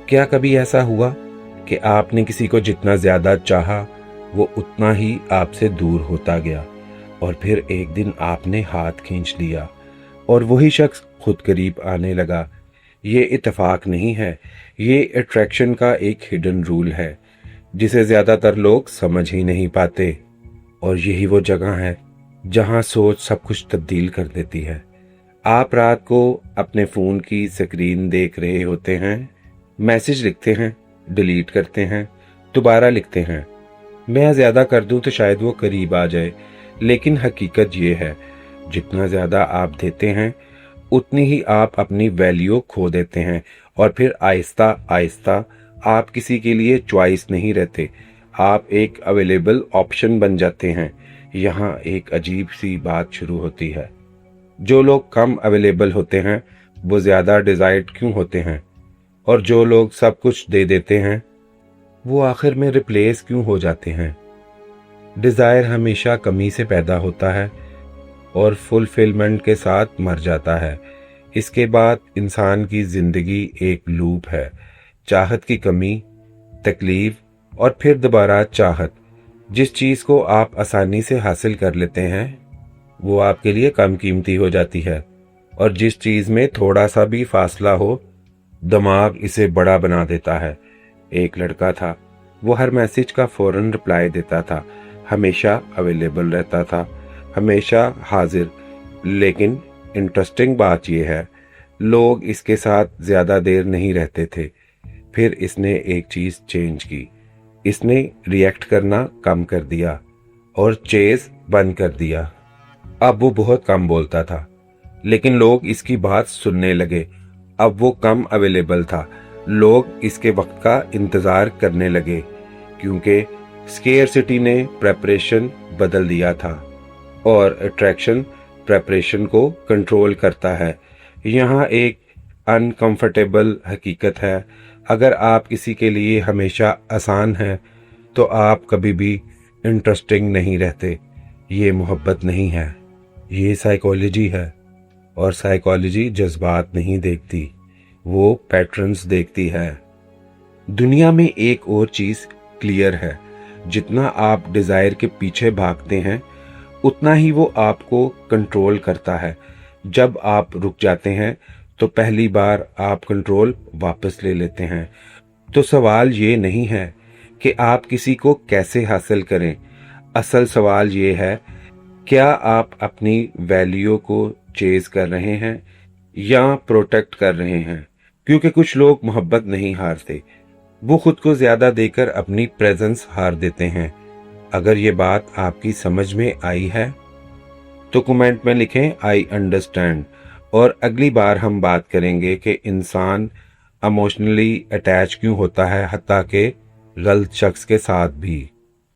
क्या कभी ऐसा हुआ कि आपने किसी को जितना ज़्यादा चाहा वो उतना ही आपसे दूर होता गया, और फिर एक दिन आपने हाथ खींच लिया और वही शख्स खुद करीब आने लगा? ये इत्तेफाक नहीं है, ये अट्रैक्शन का एक हिडन रूल है जिसे ज़्यादातर लोग समझ ही नहीं पाते। और यही वो जगह है जहाँ सोच सब कुछ तब्दील कर देती है। आप रात को अपने फ़ोन की स्क्रीन देख रहे होते हैं, मैसेज लिखते हैं, डिलीट करते हैं, दोबारा लिखते हैं, मैं ज़्यादा कर दूं तो शायद वो करीब आ जाए। लेकिन हकीकत ये है, जितना ज़्यादा आप देते हैं उतनी ही आप अपनी वैल्यू खो देते हैं, और फिर आहिस्ता आहिस्ता आप किसी के लिए चॉइस नहीं रहते, आप एक अवेलेबल ऑप्शन बन जाते हैं। यहाँ एक अजीब सी बात शुरू होती है, जो लोग कम अवेलेबल होते हैं वो ज़्यादा डिज़ायर्ड क्यों होते हैं, और जो लोग सब कुछ दे देते हैं वो आखिर में रिप्लेस क्यों हो जाते हैं? डिज़ायर हमेशा कमी से पैदा होता है और फुलफिलमेंट के साथ मर जाता है। इसके बाद इंसान की ज़िंदगी एक लूप है, चाहत की कमी, तकलीफ और फिर दोबारा चाहत। जिस चीज़ को आप आसानी से हासिल कर लेते हैं वो आपके लिए कम कीमती हो जाती है, और जिस चीज़ में थोड़ा सा भी फासला हो दिमाग इसे बड़ा बना देता है। एक लड़का था, वो हर मैसेज का फ़ौरन रिप्लाई देता था, हमेशा अवेलेबल रहता था, हमेशा हाजिर। लेकिन इंटरेस्टिंग बात यह है, लोग इसके साथ ज़्यादा देर नहीं रहते थे। फिर इसने एक चीज़ चेंज की, इसने रिएक्ट करना कम कर दिया और चेज़ बंद कर दिया। अब वो बहुत कम बोलता था, लेकिन लोग इसकी बात सुनने लगे। अब वो कम अवेलेबल था, लोग इसके वक्त का इंतज़ार करने लगे, क्योंकि स्केर्सिटी ने प्रेपरेशन बदल दिया था, और अट्रैक्शन प्रेपरेशन को कंट्रोल करता है। यहाँ एक अनकंफर्टेबल हकीकत है, अगर आप किसी के लिए हमेशा आसान हैं तो आप कभी भी इंटरेस्टिंग नहीं रहते। ये मोहब्बत नहीं है, ये साइकोलॉजी है, और साइकोलॉजी जज्बात नहीं देखती, वो पैटर्न्स देखती है। दुनिया में एक और चीज़ क्लियर है, जितना आप डिज़ायर के पीछे भागते हैं उतना ही वो आपको कंट्रोल करता है। जब आप रुक जाते हैं तो पहली बार आप कंट्रोल वापस ले लेते हैं। तो सवाल ये नहीं है कि आप किसी को कैसे हासिल करें, असल सवाल ये है, क्या आप अपनी वैल्यू को चेज़ कर रहे हैं या प्रोटेक्ट कर रहे हैं? क्योंकि कुछ लोग मोहब्बत नहीं हारते, वो खुद को ज़्यादा देकर अपनी प्रेजेंस हार देते हैं। अगर ये बात आपकी समझ में आई है तो कमेंट में लिखें आई अंडरस्टैंड, और अगली बार हम बात करेंगे कि इंसान इमोशनली अटैच क्यों होता है, हत्ता के गलत शख्स के साथ भी।